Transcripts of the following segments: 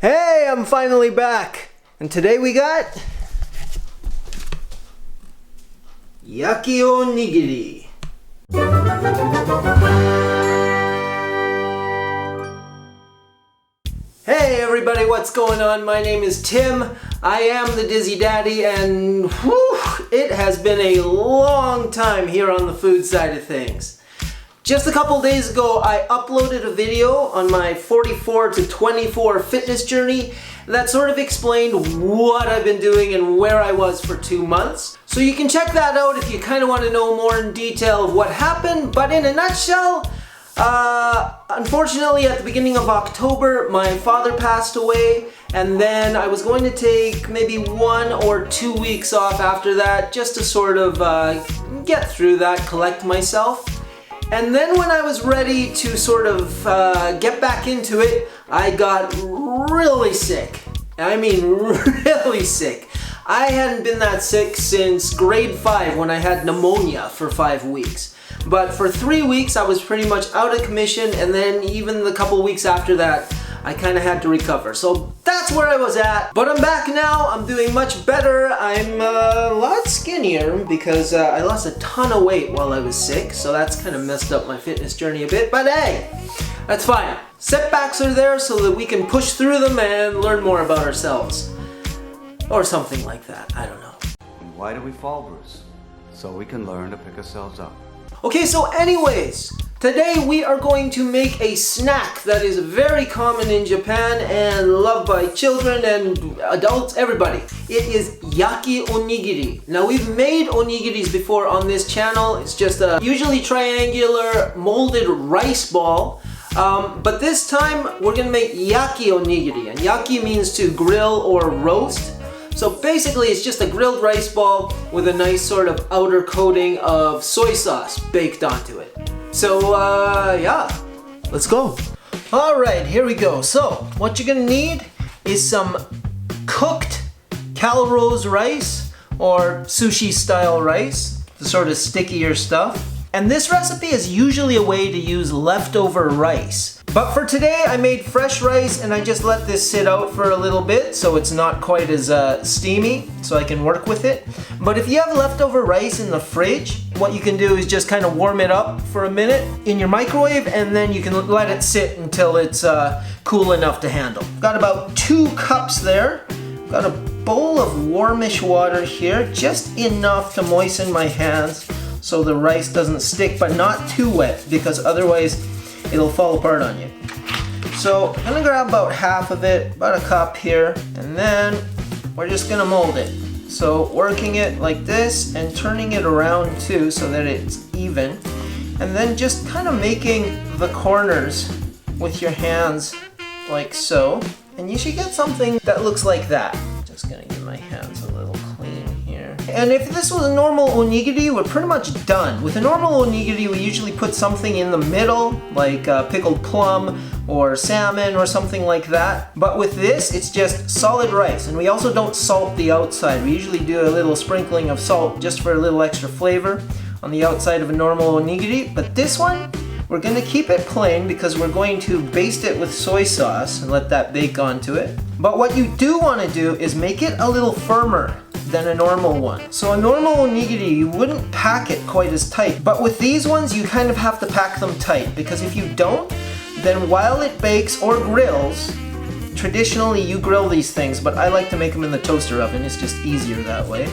Hey, I'm finally back. And today we got Yaki Onigiri. Hey everybody, what's going on? My name is Tim. I am the Dizzy Daddy, and it has been a long time here on the food side of things. Just a couple days ago, I uploaded a video on my 44 to 24 fitness journey that sort of explained what I've been doing and where I was for 2 months. So you can check that out if you kind of want to know more in detail of what happened, but in a nutshell, unfortunately at the beginning of October, my father passed away, and then I was going to take maybe 1 or 2 weeks off after that just to sort of get through that, collect myself. And then when I was ready to sort of get back into it, I got really sick. I mean really sick. I hadn't been that sick since grade 5 when I had pneumonia for 5 weeks. But for 3 weeks I was pretty much out of commission, and then even the couple weeks after that I kind of had to recover. So that's where I was at. But I'm back now. I'm doing much better. I'm a lot skinnier because I lost a ton of weight while I was sick. So that's kind of messed up my fitness journey a bit. But hey, that's fine. Setbacks are there so that we can push through them and learn more about ourselves. Or something like that. I don't know. And why do we fall, Bruce? So we can learn to pick ourselves up. Okay, so anyways, today we are going to make a snack that is very common in Japan and loved by children and adults, everybody. It is Yaki Onigiri. Now we've made onigiris before on this channel. It's just a usually triangular molded rice ball. But this time we're gonna make Yaki Onigiri, and Yaki means to grill or roast. So basically it's just a grilled rice ball with a nice sort of outer coating of soy sauce baked onto it. So yeah, let's go. All right, here we go. So what you're gonna need is some cooked calrose rice or sushi style rice, the sort of stickier stuff. And this recipe is usually a way to use leftover rice. But for today, I made fresh rice and I just let this sit out for a little bit so it's not quite as steamy, so I can work with it. But if you have leftover rice in the fridge, what you can do is just kind of warm it up for a minute in your microwave, and then you can let it sit until it's cool enough to handle. Got about 2 cups there. Got a bowl of warmish water here, just enough to moisten my hands so the rice doesn't stick, but not too wet because otherwise it'll fall apart on you. So I'm gonna grab about half of it, about a cup here, and then we're just gonna mold it. So working it like this and turning it around too so that it's even, and then just kind of making the corners with your hands like so, and you should get something that looks like that. Just gonna give my hands a little clean here. And if this was a normal onigiri, we're pretty much done. With a normal onigiri, we usually put something in the middle, like pickled plum or salmon or something like that. But with this, it's just solid rice. And we also don't salt the outside. We usually do a little sprinkling of salt just for a little extra flavor on the outside of a normal onigiri. But this one, we're gonna keep it plain because we're going to baste it with soy sauce and let that bake onto it. But what you do wanna do is make it a little firmer than a normal one. So a normal onigiri, you wouldn't pack it quite as tight. But with these ones, you kind of have to pack them tight, because if you don't, then while it bakes or grills, traditionally you grill these things, but I like to make them in the toaster oven. It's just easier that way.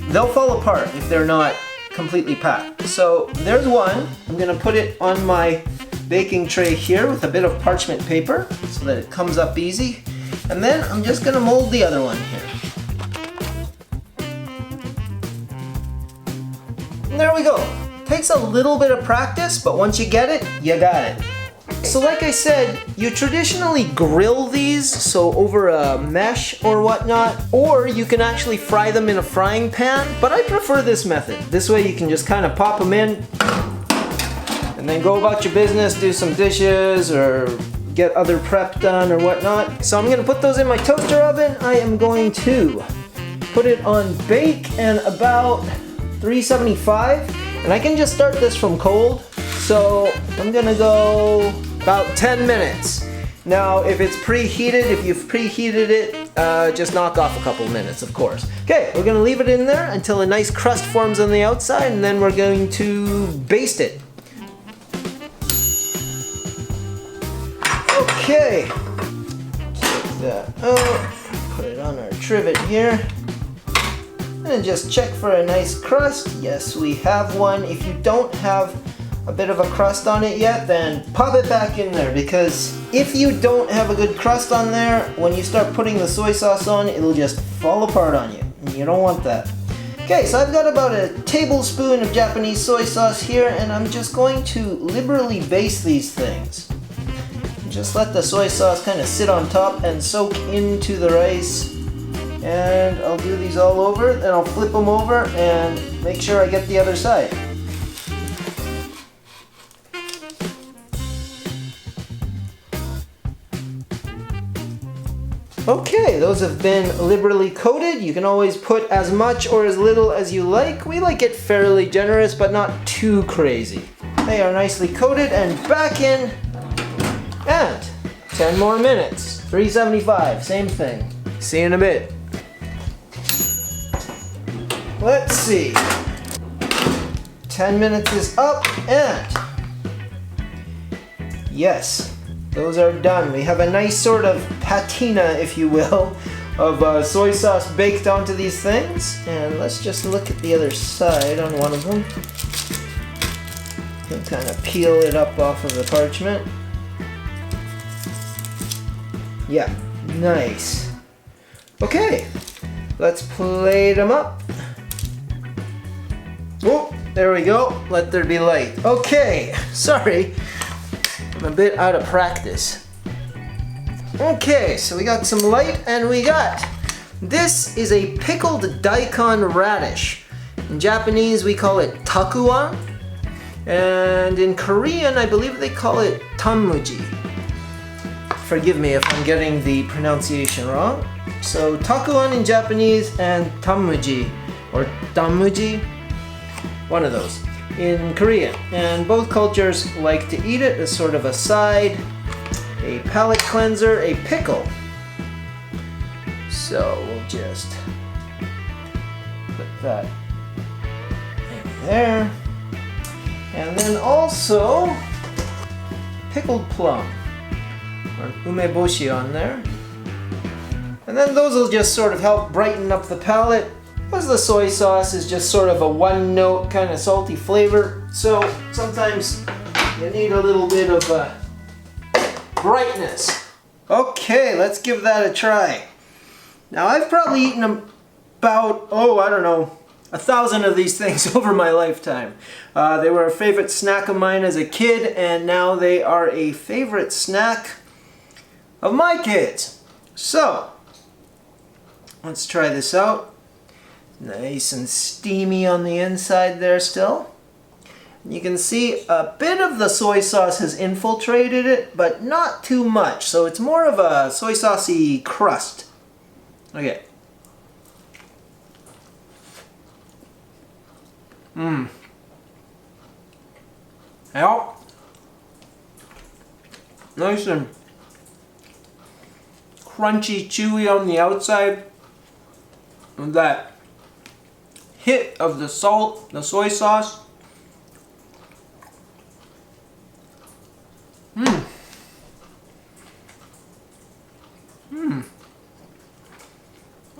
They'll fall apart if they're not completely packed. So there's one. I'm gonna put it on my baking tray here with a bit of parchment paper so that it comes up easy. And then I'm just gonna mold the other one here. And there we go. Takes a little bit of practice, but once you get it, you got it. So like I said, you traditionally grill these, so over a mesh or whatnot, or you can actually fry them in a frying pan, but I prefer this method. This way you can just kind of pop them in and then go about your business, do some dishes or get other prep done or whatnot. So I'm gonna put those in my toaster oven. I am going to put it on bake and about 375, and I can just start this from cold. So I'm gonna go about 10 minutes. Now, if it's preheated, if you've preheated it, just knock off a couple minutes, of course. Okay, we're gonna leave it in there until a nice crust forms on the outside, and then we're going to baste it. Okay, take that out, put it on our trivet here, and just check for a nice crust. Yes, we have one. If you don't have a bit of a crust on it yet, then pop it back in there, because if you don't have a good crust on there, when you start putting the soy sauce on, it'll just fall apart on you, and you don't want that. Okay, so I've got about a tablespoon of Japanese soy sauce here, and I'm just going to liberally baste these things. Just let the soy sauce kind of sit on top and soak into the rice. And I'll do these all over, then I'll flip them over and make sure I get the other side. Okay, those have been liberally coated. You can always put as much or as little as you like. We like it fairly generous, but not too crazy. They are nicely coated and back in, and 10 more minutes. 375, same thing. See you in a bit. Let's see. 10 minutes is up, and yes. Those are done. We have a nice sort of patina, if you will, of soy sauce baked onto these things. And let's just look at the other side on one of them. You can kind of peel it up off of the parchment. Yeah, nice. Okay, let's plate them up. Oh, there we go. Let there be light. Okay, sorry. I'm a bit out of practice. Okay, so we got some light, and we got, this is a pickled daikon radish. In Japanese we call it takuan, and in Korean I believe they call it tanmuji. Forgive me if I'm getting the pronunciation wrong. So takuan in Japanese and tanmuji, or damuji, one of those, in Korean. And both cultures like to eat it as sort of a side, a palate cleanser, a pickle. So we'll just put that in there. And then also pickled plum, or umeboshi on there. And then those will just sort of help brighten up the palate, because the soy sauce is just sort of a one-note kind of salty flavor. So sometimes you need a little bit of brightness. Okay, let's give that a try. Now I've probably eaten about, I don't know, 1,000 of these things over my lifetime. They were a favorite snack of mine as a kid, and now they are a favorite snack of my kids. So, let's try this out. Nice and steamy on the inside there still. You can see a bit of the soy sauce has infiltrated it, but not too much. So it's more of a soy saucy crust. Okay. Yeah. Nice and crunchy, chewy on the outside. And that hit of the salt, the soy sauce.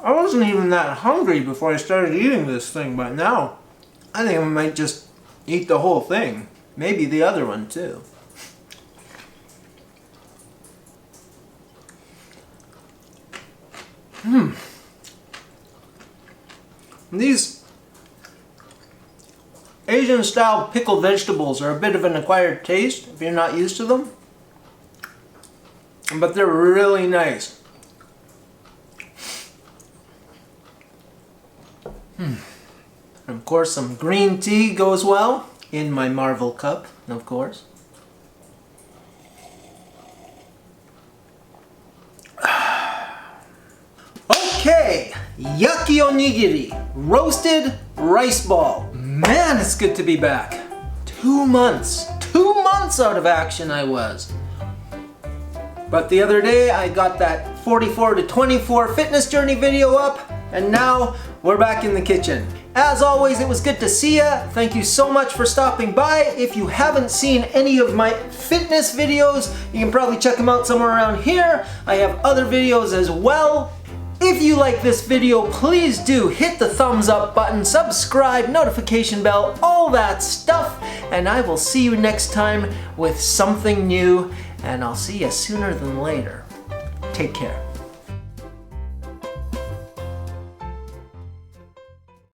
I wasn't even that hungry before I started eating this thing, but now I think I might just eat the whole thing. Maybe the other one too. These Asian style pickled vegetables are a bit of an acquired taste if you're not used to them, but they're really nice. And of course some green tea goes well in my Marvel cup, of course. Okay, Yaki Onigiri, roasted rice ball. Man, it's good to be back. 2 months. 2 months out of action I was. But the other day I got that 44 to 24 fitness journey video up, and now we're back in the kitchen. As always, it was good to see ya. Thank you so much for stopping by. If you haven't seen any of my fitness videos, you can probably check them out somewhere around here. I have other videos as well. If you like this video, please do hit the thumbs up button, subscribe, notification bell, all that stuff, and I will see you next time with something new, and I'll see you sooner than later. Take care.